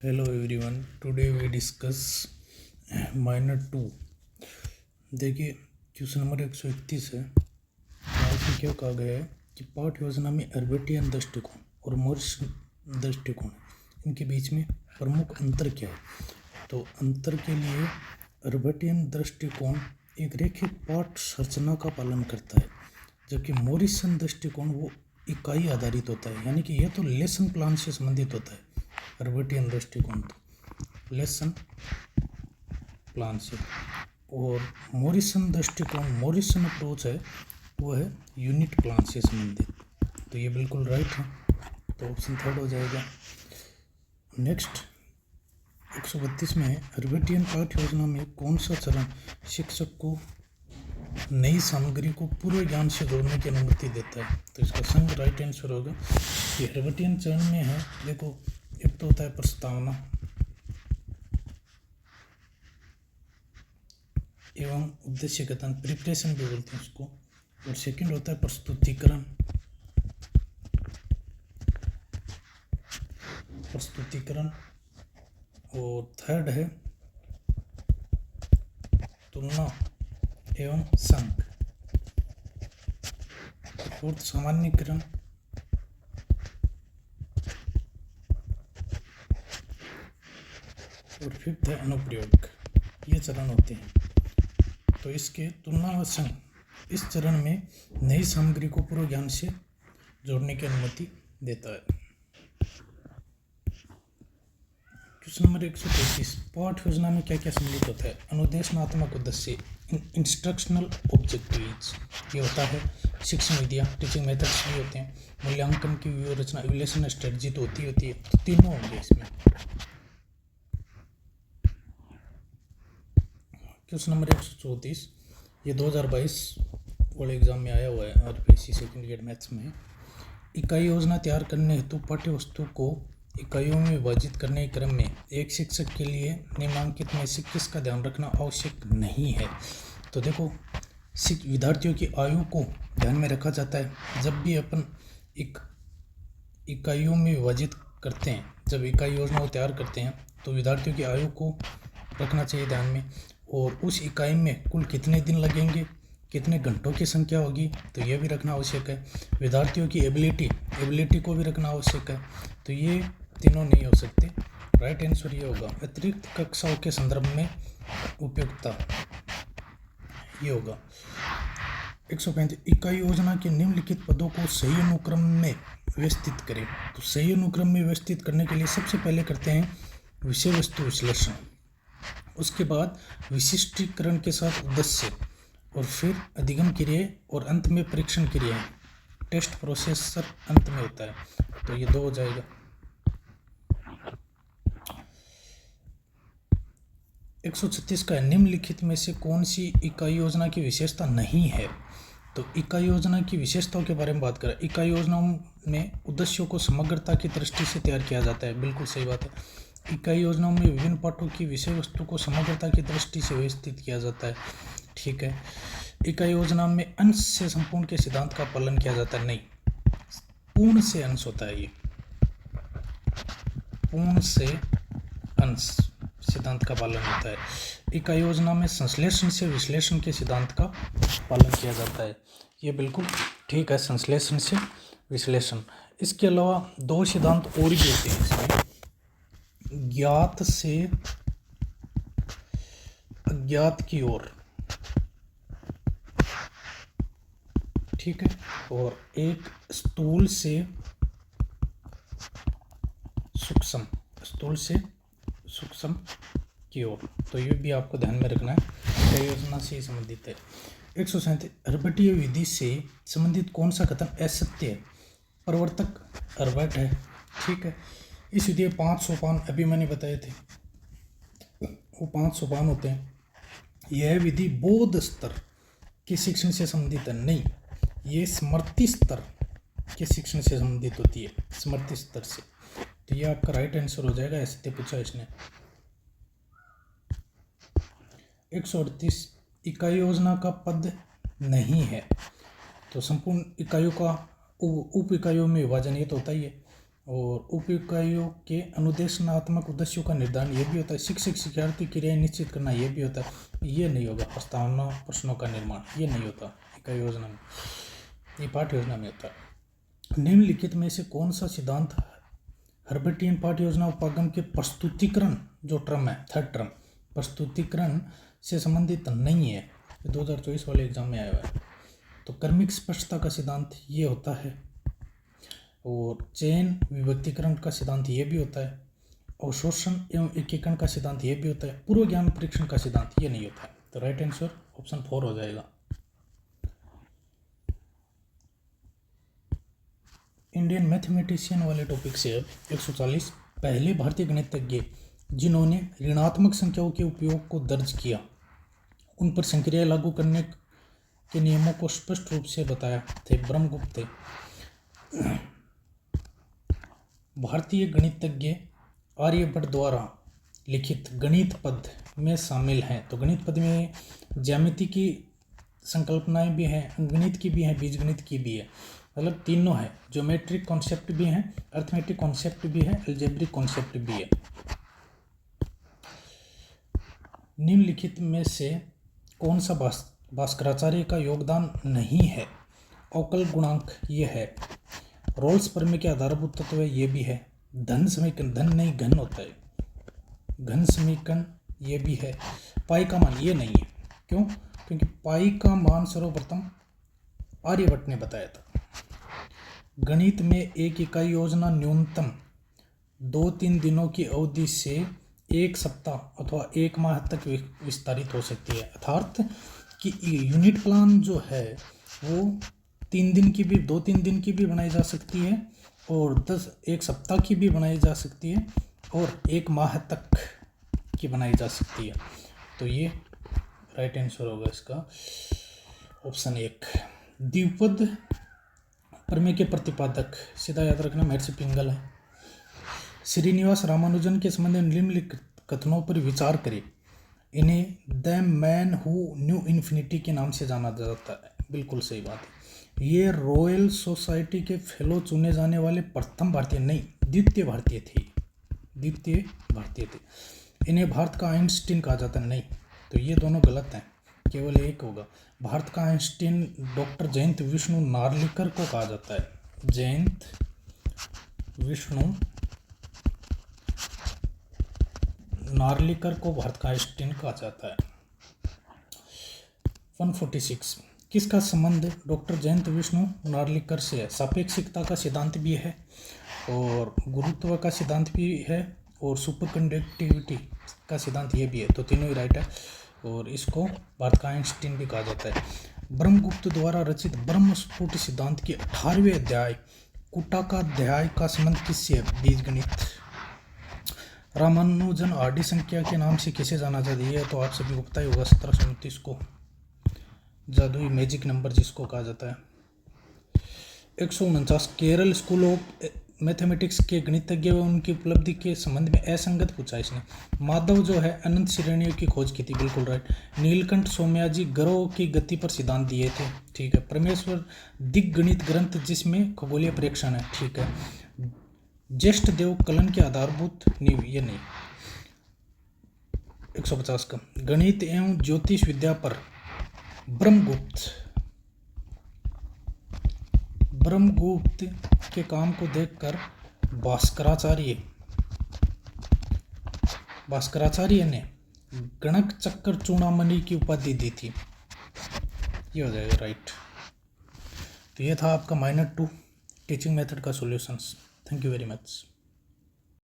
Hello everyone. Today we discuss minor 2। देखिए question number 131 है। इसमें क्या कहा गया है कि पाठ योजना में हर्बेटियन दृष्टिकोण और मॉरिस दृष्टिकोण इनके बीच में प्रमुख अंतर क्या है। तो अंतर के लिए हर्बेटियन दृष्टिकोण एक रैखिक पाठ संरचना का पालन करता है, जबकि मॉरिसन दृष्टिकोण वो इकाई आधारित होता है, यानी कि यह तो लेसन प्लान से संबंधित होता है। हर्बेटियन दृष्टिकोण तो लेसन प्लान से, और मॉरिसन दृष्टिकोण मॉरिसन अप्रोच है वो है यूनिट प्लान से संबंधित। तो ये बिल्कुल राइट है, तो ऑप्शन थर्ड हो जाएगा। नेक्स्ट 132 में है, हर्बेटियन पाठ योजना में कौन सा चरण शिक्षक को नई सामग्री को पूर्व ज्ञान से जोड़ने की अनुमति देता है। तो इसका संग राइट आंसर होगा कि हर्बेटियन चरण में है, देखो एक तो होता है प्रस्तावना एवं उद्देश्य कथन, प्रिपरेशन भी बोलते हैं उसको, और सेकंड होता है प्रस्तुतिकरण और थर्ड है तुलना एवं संक, फोर्थ सामान्यीकरण, और फिफ्थ है अनुप्रयोग। ये चरण होते हैं। तो इसके तुलना व संक इस चरण में नई सामग्री को पूर्व ज्ञान से जोड़ने की अनुमति देता है। क्वेश्चन नंबर 133, पाठ योजना में क्या क्या सम्मिलित होता है। अनुदेशनात्मक उद्देश्य, इंस्ट्रक्शनल ऑब्जेक्टिव्स ये होता है, शिक्षण विधियाँ टीचिंग मेथड्स भी होते हैं, मूल्यांकन की व्यूह रचना इवैल्यूएशन स्ट्रेटजी तो होती है, तो तीनों होंगे इसमें। क्वेश्चन नंबर 134, ये 2022 वाले एग्जाम में आया हुआ है, आरपीएससी सेकेंड ग्रेड मैथ्स में। इकाई योजना तैयार करने हेतु पाठ्य वस्तु को इकाइयों में विभाजित करने के क्रम में एक शिक्षक के लिए निम्नांकित में से किसका ध्यान रखना आवश्यक नहीं है। तो देखो, विद्यार्थियों की आयु को ध्यान में रखा जाता है जब भी अपन एक इकाइयों में विभाजित करते हैं, जब इकाई योजना को तैयार करते हैं तो विद्यार्थियों की आयु को रखना चाहिए ध्यान में, और उस इकाई में कुल कितने दिन लगेंगे, कितने घंटों की संख्या होगी, तो ये भी रखना आवश्यक है। विद्यार्थियों की एबिलिटी को भी रखना आवश्यक है। तो ये तीनों नहीं हो सकते। राइट आंसर ये होगा। अतिरिक्त कक्षाओं के संदर्भ में उपयुक्तता ये होगा। 135, इकाई योजना के निम्नलिखित पदों को सही अनुक्रम में व्यवस्थित करें। तो सही अनुक्रम में व्यवस्थित करने के लिए सबसे पहले करते हैं विषय वस्तु विश्लेषण, उसके बाद विशिष्टीकरण के साथ उद्देश्य, और फिर अधिगम क्रिया, और अंत में परीक्षण क्रिया, टेस्ट प्रोसेसर अंत में होता है। तो ये 2 हो जाएगा। 136 का निम्नलिखित में से कौन सी इकाई योजना की विशेषता नहीं है। तो इकाई योजना की विशेषताओं के बारे में बात करें। इकाई योजनाओं में उद्देश्यों को समग्रता की दृष्टि से तैयार किया जाता है, बिल्कुल सही बात है। इकाई योजनाओं में विभिन्न पाठों की विषय वस्तु को समग्रता की दृष्टि से व्यवस्थित किया जाता है, ठीक है। इकाई योजना में अंश से संपूर्ण के सिद्धांत का पालन किया जाता है, नहीं, पूर्ण से अंश होता है। ये पूर्ण से अंश सिद्धांत का पालन होता है। इकाई योजना में संश्लेषण से विश्लेषण के सिद्धांत का पालन किया जाता है, ये बिल्कुल ठीक है, संश्लेषण से विश्लेषण। इसके अलावा 2 सिद्धांत और भी होते हैं इसमें, ज्ञात से अज्ञात की ओर, ठीक है, और एक स्थूल से सूक्ष्म की ओर। तो ये भी आपको ध्यान में रखना है, इकाई योजना से संबंधित है। 137, हर्बेटियन विधि से संबंधित कौन सा कथन असत्य है। प्रवर्तक हर्बर्ट है, ठीक है। इस विधि 5 सोपान अभी मैंने बताए थे, वो 5 सोपान होते हैं। यह विधि बोध स्तर के शिक्षण से संबंधित है, नहीं, ये स्मृति स्तर के शिक्षण से संबंधित होती है, स्मृति स्तर से। तो ये आपका राइट आंसर हो जाएगा, ऐसे पूछा इसने। 138, इकाई योजना का पद नहीं है। तो संपूर्ण इकाइयों का उप इकाइयों में विभाजन ये तो होता ही है। और उप इकाइयों के अनुदेशनात्मक उद्देश्यों का निर्धारण ये भी होता है। शिक्षक शिक्षार्थी क्रियाएं निश्चित करना ये भी होता है। ये नहीं होगा प्रस्तावना प्रश्नों का निर्माण, ये नहीं होता इकाई योजना में, ये पाठ्य योजना में होता है। निम्नलिखित में से कौन सा सिद्धांत हर्बर्टियन पाठ्य योजना उपागम के प्रस्तुतिकरण जो टर्म है, थर्ड टर्म, प्रस्तुतिकरण से संबंधित नहीं है? 2024 वाले एग्जाम में आया हुआ है। तो क्रमिक स्पष्टता का सिद्धांत ये होता है, और चयन विभक्तिकरण का सिद्धांत ये भी होता है, अवशोषण एवं एकीकरण का सिद्धांत ये भी होता है, पूर्व ज्ञान परीक्षण का सिद्धांत ये नहीं होता है। तो राइट आंसर ऑप्शन 4 हो जाएगा। इंडियन मैथमेटिशियन वाले टॉपिक से अब 140 पहले भारतीय गणितज्ञ जिन्होंने ऋणात्मक संख्याओं के उपयोग को दर्ज किया, उन पर संक्रिया लागू करने के नियमों को स्पष्ट रूप से बताया थे ब्रह्मगुप्त थे। भारतीय गणितज्ञ आर्यभट्ट द्वारा लिखित गणित पद में शामिल हैं। तो गणित पद में ज्यामिति की संकल्पनाएं भी हैं, अंकगणित की भी हैं, बीजगणित की भी है, मतलब तीनों है। ज्योमेट्रिक कॉन्सेप्ट भी हैं, अर्थमेटिक कॉन्सेप्ट भी है, अलजेब्रिक कॉन्सेप्ट भी है। निम्नलिखित में से कौन सा भास्कराचार्य का योगदान नहीं है? अवकल गुणांक ये है, रोल्स प्रमेय के आधारभूत तत्व है ये भी है, धन समीकरण, धन नहीं घन होता है, घन समीकरण ये भी है, पाई का मान ये नहीं है। क्यों? क्योंकि पाई का मान सर्वप्रथम आर्यभट्ट ने बताया था। गणित में एक इकाई योजना न्यूनतम 2-3 दिनों की अवधि से 1 सप्ताह अथवा 1 माह तक विस्तारित हो सकती है। अर्थात कि यूनिट प्लान जो है वो 3 दिन की भी, 2-3 दिन की भी बनाई जा सकती है, और 1 सप्ताह की भी बनाई जा सकती है, और 1 माह तक की बनाई जा सकती है। तो ये राइट आंसर होगा इसका ऑप्शन 1। द्विपद प्रमेय के प्रतिपादक सीधा याद रखना महर्षि पिंगल है। श्रीनिवास रामानुजन के संबंध में निम्नलिखित कथनों पर विचार करें। इन्हें the man who knew infinity के नाम से जाना जाता है। बिल्कुल सही बात है। ये रॉयल सोसाइटी के फेलो चुने जाने वाले प्रथम भारतीय नहीं, द्वितीय भारतीय थे। इन्हें भारत का आइंस्टीन कहा जाता है, नहीं, तो ये दोनों गलत हैं, केवल एक होगा। भारत का आइंस्टीन डॉक्टर जयंत विष्णु नार्लिकर को कहा जाता है। जयंत विष्णु नार्लिकर को भारत का आइंस्टीन कहा जाता है। 146 किसका संबंध डॉक्टर जयंत विष्णु नार्लिकर से है? सापेक्षिकता का सिद्धांत भी है, और गुरुत्व का सिद्धांत भी है, और सुपर कंडक्टिविटी का सिद्धांत ये भी है। तो तीनों ही राइट है, और इसको भारत का आइंस्टीन भी कहा जाता है। ब्रह्मगुप्त द्वारा रचित ब्रह्मस्फुट सिद्धांत के 18वें अध्याय कुटाकाध्याय का संबंध किससे है? बीजगणित। रामानुजन आरडी संख्या के नाम से किसे जाना जाता है? तो आप सभी को पता ही होगा, 1729 को, जादुई मैजिक नंबर जिसको कहा जाता है। 149 केरल स्कूल ऑफ मैथमेटिक्स के गणितज्ञ व उनकी उपलब्धि के संबंध में असंगत पूछा इसने। माधव जो है अनंत श्रेणियों की खोज की थी, बिल्कुल राइट। नीलकंठ सोमयाजी ग्रहों की गति पर सिद्धांत दिए थे, ठीक है। परमेश्वर दिग्गणित ग्रंथ जिसमें खगोलीय परीक्षण है, ठीक है। ज्येष्ठ देव कलन के आधारभूत नींव, ये नहीं। 150 का गणित एवं ज्योतिष विद्या पर ब्रह्मगुप्त के काम को देखकर भास्कराचार्य ने गणक चक्कर चूड़ामणि की उपाधि दी थी। ये हो जाएगा राइट। तो ये था आपका -2 टीचिंग मेथड का solutions. Thank you very much.